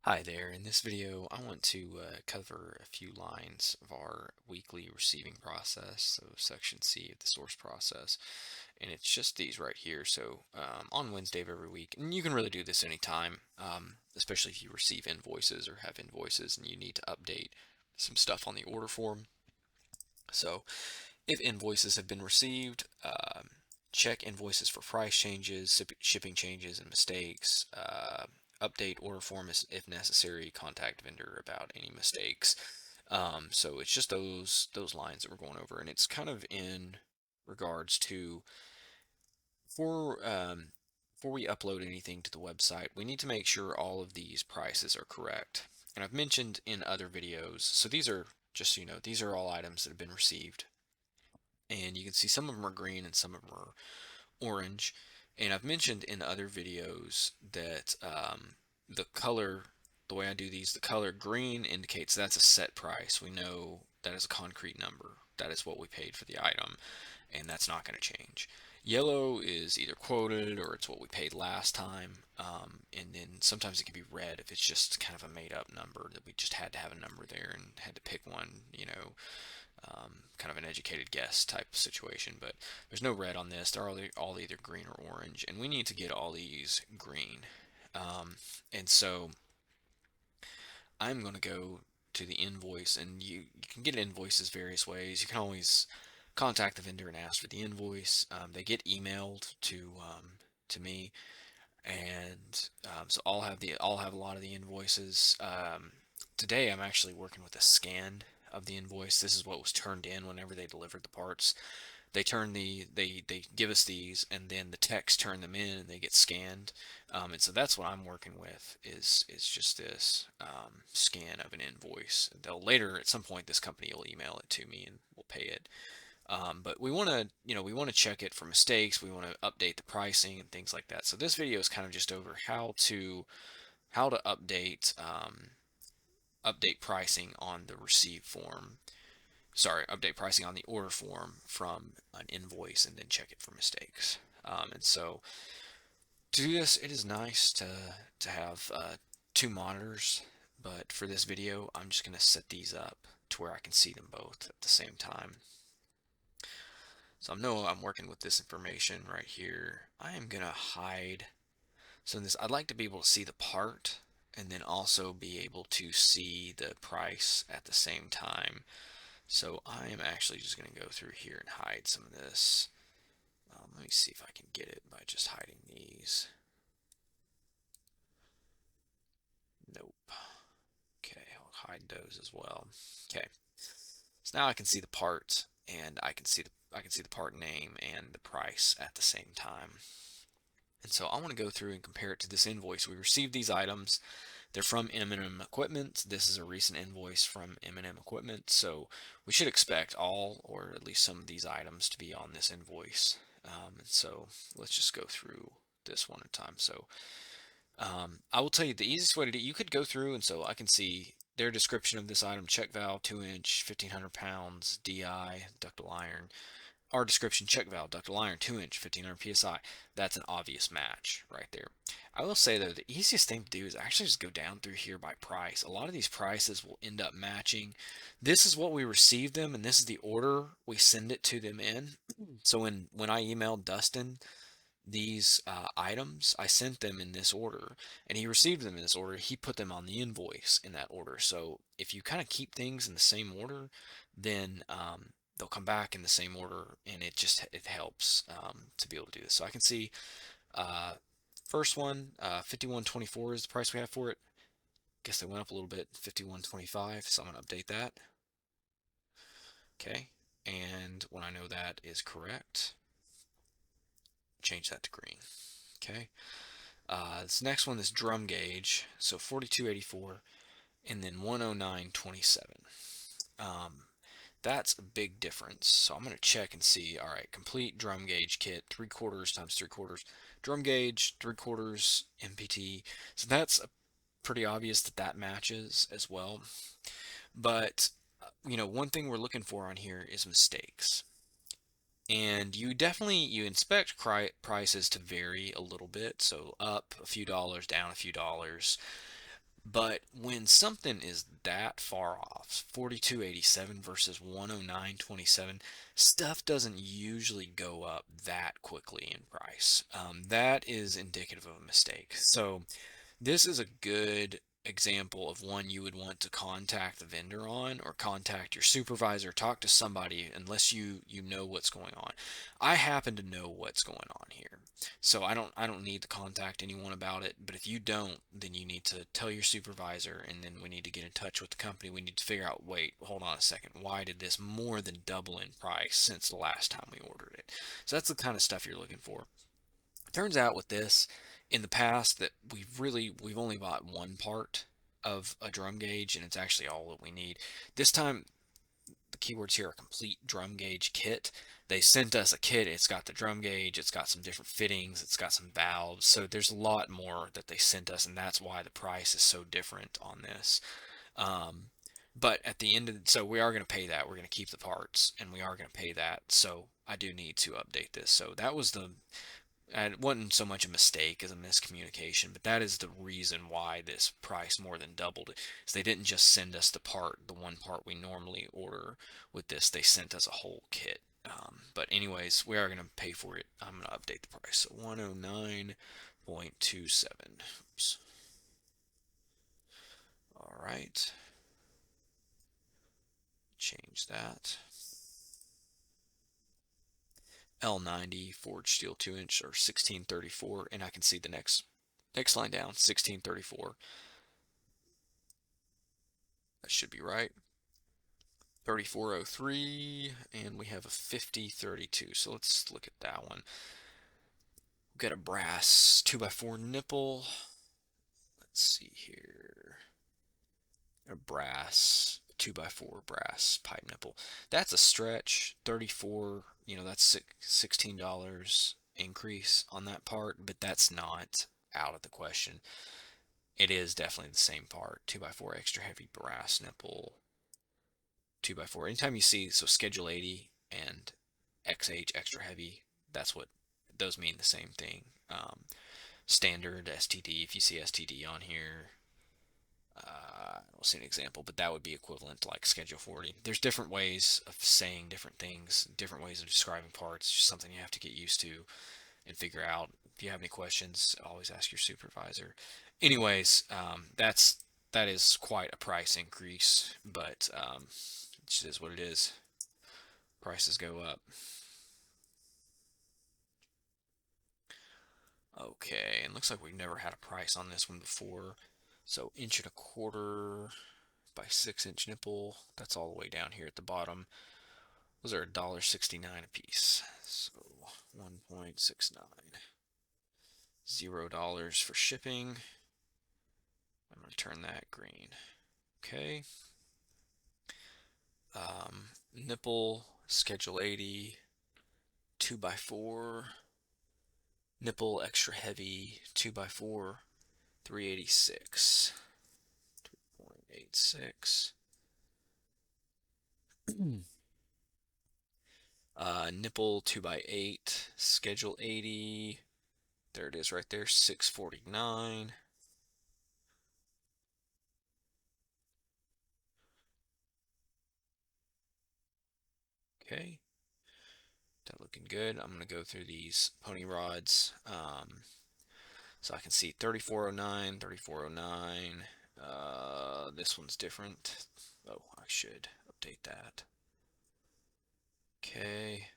Hi there. In this video, I want to cover a few lines of our weekly receiving process, so section C of the source process, and it's just these right here. So on Wednesday of every week, and you can really do this anytime, especially if you receive invoices or have invoices and you need to update some stuff on the order form. So if invoices have been received, check invoices for price changes, shipping changes, and mistakes. Update order form if necessary. Contact vendor about any mistakes. So it's just those lines that we're going over, and it's kind of in regards to before we upload anything to the website, we need to make sure all of these prices are correct. And I've mentioned in other videos, so these are just so you know, these are all items that have been received, and you can see some of them are green and some of them are orange. And I've mentioned in other videos that the color, the way I do these, the color green indicates that's a set price. We know that is a concrete number. That is what we paid for the item, and that's not going to change. Yellow is either quoted or it's what we paid last time. And then sometimes it can be red if it's just kind of a made up number that we just had to have a number there and had to pick one, kind of an educated guess type of situation. But there's no red on this. They're all either green or orange, and we need to get all these green. And so I'm going to go to the invoice, and you can get invoices various ways. You can always contact the vendor and ask for the invoice. They get emailed to me, and so I'll have a lot of the invoices. Today I'm actually working with a scan of the invoice. This is what was turned in whenever they delivered the parts. They give us these, and then the techs turn them in and they get scanned. And so that's what I'm working with is just this scan of an invoice. They'll later at some point this company will email it to me and we'll pay it. But we want to check it for mistakes. We want to update the pricing and things like that. So this video is kind of just over how to update pricing on the receive form. Sorry, update pricing on the order form from an invoice and then check it for mistakes. And so to do this, it is nice to have two monitors. But for this video, I'm just going to set these up to where I can see them both at the same time. So I know I'm working with this information right here. I am gonna hide. So in this, I'd like to be able to see the part and then also be able to see the price at the same time. So I am actually just gonna go through here and hide some of this. Let me see if I can get it by just hiding these. Nope. Okay, I'll hide those as well. Okay. So now I can see the part and I can see the part name and the price at the same time. And so I want to go through and compare it to this invoice. We received these items. They're from M&M Equipment. This is a recent invoice from M&M Equipment. So we should expect all or at least some of these items to be on this invoice. And so let's just go through this one at a time. So I will tell you the easiest way to do it, you could go through and so I can see their description of this item: check valve, 2-inch, 1,500 pounds, DI, ductile iron. Our description: check valve, ductile iron, 2-inch, 1,500 psi. That's an obvious match right there. I will say though, the easiest thing to do is actually just go down through here by price. A lot of these prices will end up matching. This is what we received them, and this is the order we send it to them in. So when I emailed Dustin these items, I sent them in this order, and he received them in this order. He put them on the invoice in that order. So if you kind of keep things in the same order, then they'll come back in the same order, and it helps to be able to do this. So I can see uh, first one, 51.24 is the price we have for it. Guess they went up a little bit, 51.25. So I'm gonna update that. Okay, and when I know that is correct, change that to green. Okay. This next one is drum gauge, so 42.84, and then 109.27. Um, that's a big difference. So I'm going to check and see. All right, complete drum gauge kit, 3/4 times 3/4, drum gauge, 3/4 MPT. So that's pretty obvious that that matches as well. But one thing we're looking for on here is mistakes. And you inspect prices to vary a little bit, so up a few dollars, down a few dollars. But when something is that far off, 42.87 versus 109.27, stuff doesn't usually go up that quickly in price. That is indicative of a mistake. So this is a good example of one you would want to contact the vendor on, or contact your supervisor, talk to somebody, unless you know what's going on. I happen to know what's going on here, so I don't need to contact anyone about it. But if you don't, then you need to tell your supervisor, and then we need to get in touch with the company. We need to figure out, wait, hold on a second, why did this more than double in price since the last time we ordered it? So that's the kind of stuff you're looking for. Turns out with this, in the past, that we've only bought one part of a drum gauge, and it's actually all that we need. This time, the keywords here are complete drum gauge kit. They sent us a kit. It's got the drum gauge, it's got some different fittings, it's got some valves. So there's a lot more that they sent us, and that's why the price is so different on this. Um, but at the end of so we are going to pay that. We're going to keep the parts, and we are going to pay that. So I do need to update this. So that was the and it wasn't so much a mistake as a miscommunication, but that is the reason why this price more than doubled. Is they didn't just send us the one part we normally order with this. They sent us a whole kit. But anyways, we are going to pay for it. I'm going to update the price. So 109.27. Oops. All right. Change that. L90 forged steel 2-inch, or 1634, and I can see the next line down, 1634. That should be right. 3403, and we have a 5032. So let's look at that one. We've got a brass 2x4 nipple. Let's see here. A brass 2x4 brass pipe nipple. That's a stretch. 34, that's $16 increase on that part, but that's not out of the question. It is definitely the same part. 2x4 extra heavy brass nipple. 2x4. Anytime you see, so Schedule 80 and XH extra heavy, that's what those mean, the same thing. Standard STD, if you see STD on here, I don't see an example, but that would be equivalent to like Schedule 40. There's different ways of saying different things, different ways of describing parts. It's just something you have to get used to and figure out. If you have any questions, always ask your supervisor. Anyways, that is quite a price increase, but it just is what it is. Prices go up. Okay, and looks like we've never had a price on this one before. So 1.25 by 6-inch nipple. That's all the way down here at the bottom. Those are $1.69 a piece. So 1.69. $0 for shipping. I'm going to turn that green. Okay. Nipple, Schedule 80, 2x4. Nipple extra heavy, 2x4, 386. 3.86. Nipple 2x8, Schedule 80. There it is right there, 649. Okay, that looking good. I'm going to go through these pony rods. So I can see 3409, 3409. This one's different. Oh, I should update that. Okay.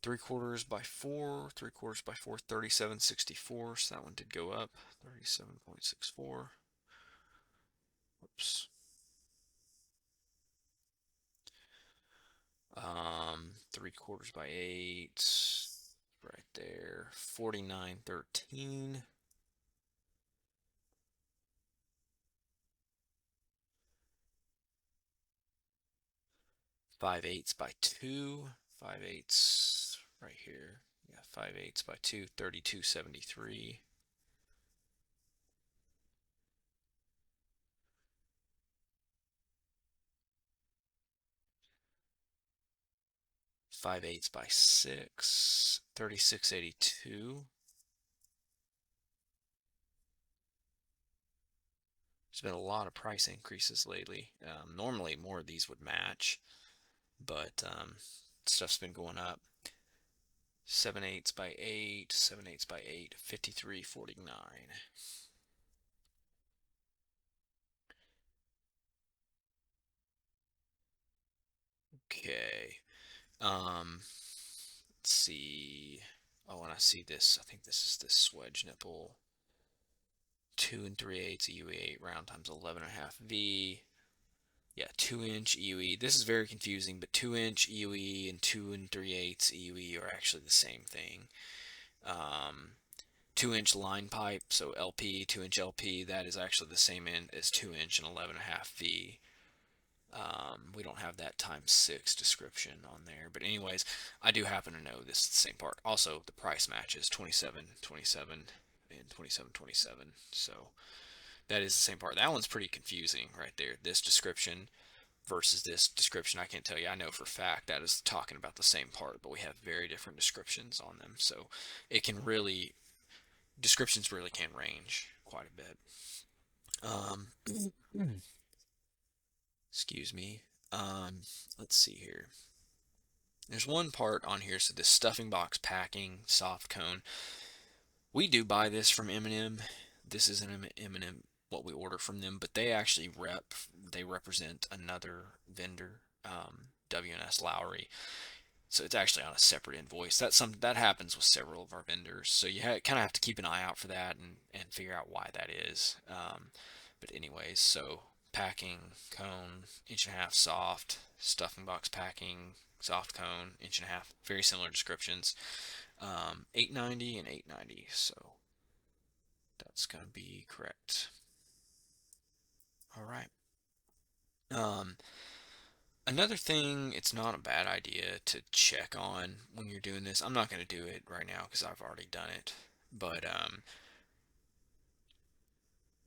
3/4 by 4, 3/4 by 4, 3764. So that one did go up. 37.64. Whoops. 3/4 by 8. Right there. 4913. 5/8 by 2. 5/8 right here. Yeah, 5/8 by 2, 3273. 5/8 by 6, 3682. There's been a lot of price increases lately. Normally more of these would match, but stuff's been going up. 7/8 by 8, 7/8 by 8, 53.49. Okay. Let's see. Oh, and I see this. I think this is this swedge nipple. 2 3/8 EUE, round times 11.5 V. Yeah, 2-inch EUE. This is very confusing, but 2-inch EUE and 2 3/8 EUE are actually the same thing. 2-inch line pipe, so LP, 2-inch LP, that is actually the same end as 2-inch and 11.5 V. We don't have that ×6 description on there, but anyways, I do happen to know this is the same part. Also, the price matches 27.27 and 27.27, so that is the same part. That one's pretty confusing right there. This description versus this description, I can't tell you. I know for a fact that is talking about the same part, but we have very different descriptions on them, so it can really, descriptions really can range quite a bit. Um, excuse me. Let's see here. There's one part on here, so this stuffing box packing soft cone. We do buy this from M&M. This isn't M&M what we order from them, but they actually they represent another vendor, W&S Lowry. So it's actually on a separate invoice. That happens with several of our vendors. So you kind of have to keep an eye out for that and figure out why that is. But anyways, so packing cone, 1.5" soft, stuffing box packing, soft cone, 1.5", very similar descriptions. 890 and 890. So that's gonna be correct. All right. Um, Another thing, it's not a bad idea to check on when you're doing this. I'm not going to do it right now because I've already done it. But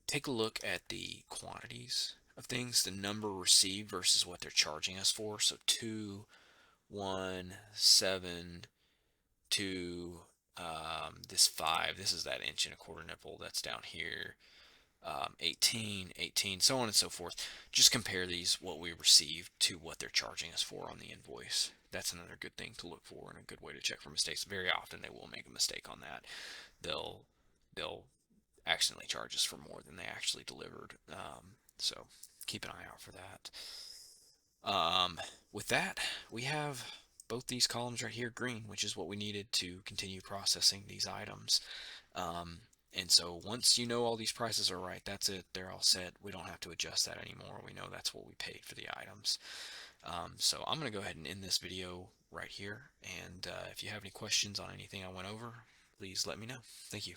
take a look at the quantities of things, the number received versus what they're charging us for. So 2, 1, 7, 2, this 5. This is that 1.25" nipple that's down here. 18, 18, so on and so forth. Just compare these, what we received, to what they're charging us for on the invoice. That's another good thing to look for and a good way to check for mistakes. Very often they will make a mistake on that. They'll they'll accidentally charge us for more than they actually delivered. So keep an eye out for that. With that, we have both these columns right here green, which is what we needed to continue processing these items. Um, and so once you know all these prices are right, that's it. They're all set. We don't have to adjust that anymore. We know that's what we paid for the items. So I'm going to go ahead and end this video right here. And if you have any questions on anything I went over, please let me know. Thank you.